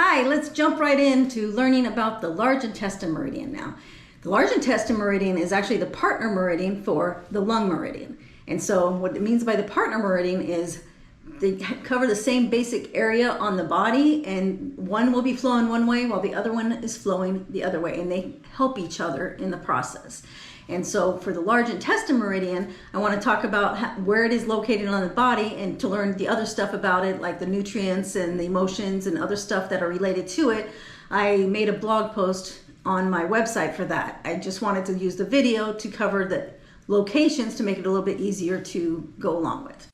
Hi, let's jump right into learning about the large intestine meridian now. The large intestine meridian is actually the partner meridian for the lung meridian. And so what it means by the partner meridian is they cover the same basic area on the body, and one will be flowing one way while the other one is flowing the other way, and they help each other in the process. And so for the large intestine meridian, I want to talk about where it is located on the body and to learn the other stuff about it, like the nutrients and the emotions and other stuff that are related to it. I made a blog post on my website for that. I just wanted to use the video to cover the locations to make it a little bit easier to go along with.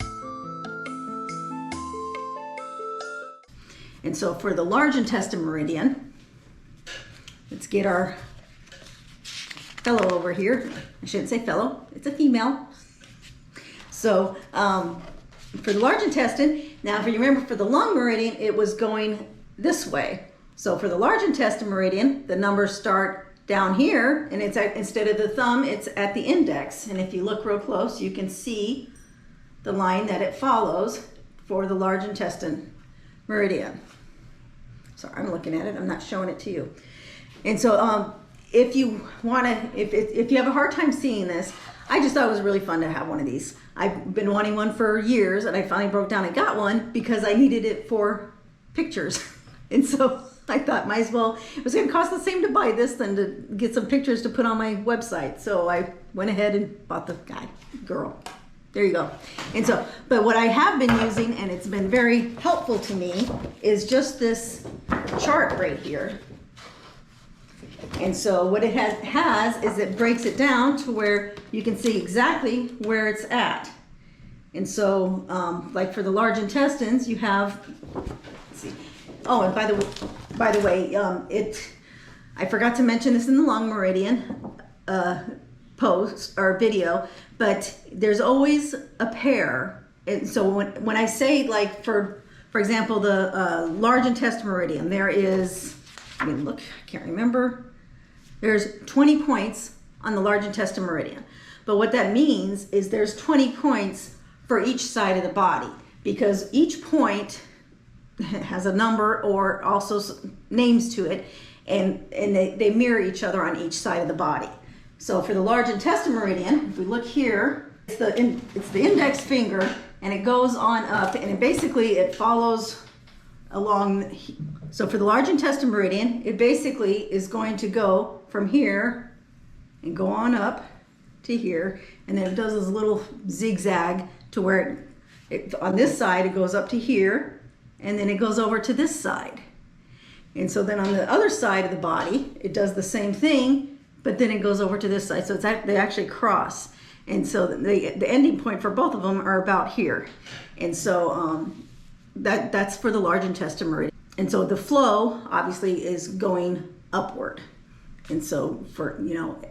And so for the large intestine meridian, let's get our fellow over here. I shouldn't say fellow, it's a female. So for the large intestine, now if you remember for the lung meridian, it was going this way. So for the large intestine meridian, the numbers start down here, and it's instead of the thumb, it's at the index. And if you look real close, you can see the line that it follows for the large intestine meridian. Sorry, I'm looking at it, I'm not showing it to you. And so if you want to, if you have a hard time seeing this, I just thought it was really fun to have one of these. I've been wanting one for years, and I finally broke down and got one because I needed it for pictures. And so I thought might as well, it was going to cost the same to buy this than to get some pictures to put on my website. So I went ahead and bought the girl. There you go. And so, but what I have been using, and it's been very helpful to me, is just this chart right here. And so what it has is it breaks it down to where you can see exactly where it's at. And so, like for the large intestines, you have, let's see. Oh, and by the way, I forgot to mention this in the lung meridian post or video, but there's always a pair. And so when I say, like for example, the large intestine meridian, there is, I mean, look, I can't remember. There's 20 points on the large intestine meridian. But what that means is there's 20 points for each side of the body, because each point has a number or also names to it, and they mirror each other on each side of the body. So for the large intestine meridian, if we look here, it's the index finger, and it goes on up, and it follows along. So for the large intestine meridian, it basically is going to go from here and go on up to here, and then it does this little zigzag to where on this side it goes up to here, and then it goes over to this side. And so then on the other side of the body, it does the same thing, but then it goes over to this side. So they actually cross. And so the ending point for both of them are about here. And so that's for the large intestine meridian. And so the flow obviously is going upward. And so for,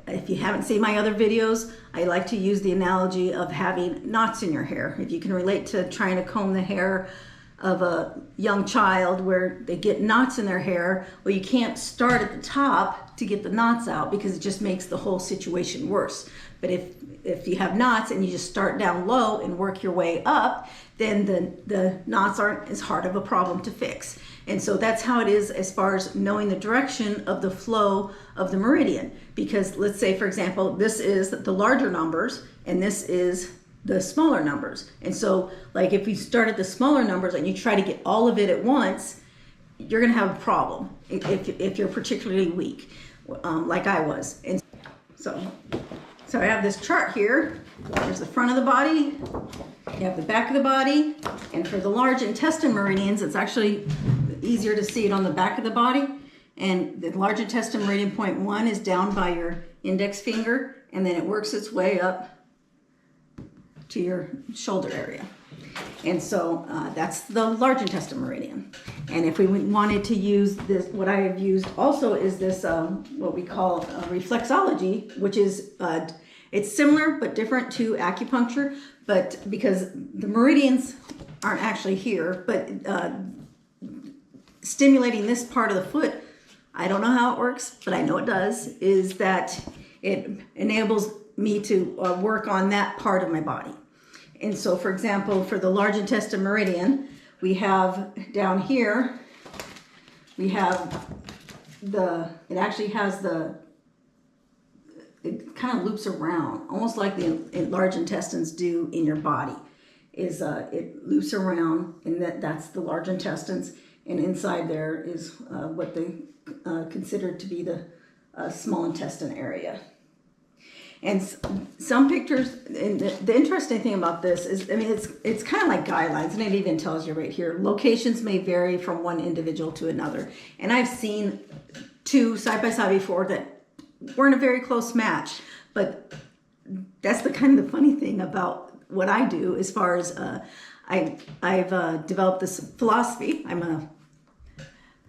if you haven't seen my other videos, I like to use the analogy of having knots in your hair. If you can relate to trying to comb the hair of a young child where they get knots in their hair, well, you can't start at the top to get the knots out because it just makes the whole situation worse. But if you have knots and you just start down low and work your way up, then the knots aren't as hard of a problem to fix. And so that's how it is as far as knowing the direction of the flow of the meridian. Because let's say, for example, this is the larger numbers and this is the smaller numbers. And so like if we start at the smaller numbers and you try to get all of it at once, you're gonna have a problem if you're particularly weak, like I was. And so I have this chart here. There's the front of the body, you have the back of the body, and for the large intestine meridians, it's actually easier to see it on the back of the body. And the large intestine meridian point 1 is down by your index finger, and then it works its way up to your shoulder area. And so that's the large intestine meridian. And if we wanted to use this, what I have used also is this, what we call reflexology, which is, it's similar but different to acupuncture, but because the meridians aren't actually here, but stimulating this part of the foot, I don't know how it works, but I know it does, is that it enables me to work on that part of my body. And so, for example, for the large intestine meridian, we have down here we have it actually has it kind of loops around, almost like the large intestines do in your body. It loops around, and that's the large intestines, and inside there is what they consider to be the small intestine area. And some pictures, and the interesting thing about this is, I mean, it's kind of like guidelines, and it even tells you right here, locations may vary from one individual to another. And I've seen two side by side before that weren't a very close match, but that's the kind of the funny thing about what I do as far as I've developed this philosophy. I'm a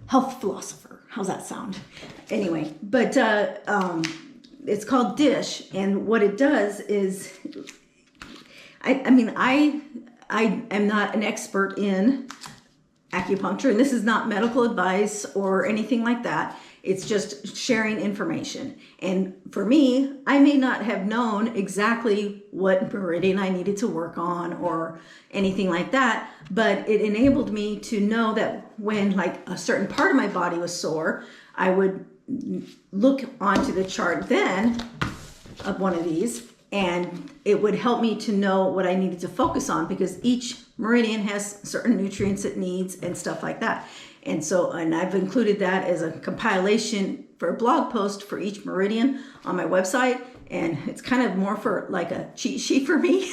health philosopher. How's that sound? Anyway, but it's called DISH, and what it does is, I am not an expert in acupuncture, and this is not medical advice or anything like that. It's just sharing information. And for me, I may not have known exactly what meridian I needed to work on or anything like that, but it enabled me to know that when like a certain part of my body was sore, I would look onto the chart then of one of these, and it would help me to know what I needed to focus on, because each meridian has certain nutrients it needs and stuff like that. And I've included that as a compilation for a blog post for each meridian on my website, and it's kind of more for like a cheat sheet for me.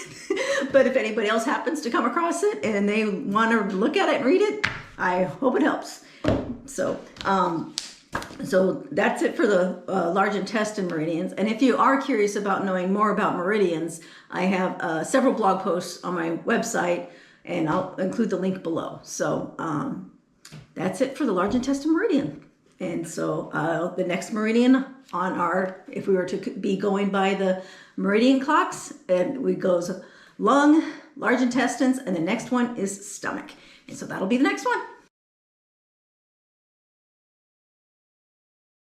But if anybody else happens to come across it and they want to look at it and read it, I hope it helps. So that's it for the large intestine meridians. And if you are curious about knowing more about meridians, I have several blog posts on my website, and I'll include the link below. So that's it for the large intestine meridian. And so the next meridian on if we were to be going by the meridian clocks, it goes lung, large intestines, and the next one is stomach. And so that'll be the next one.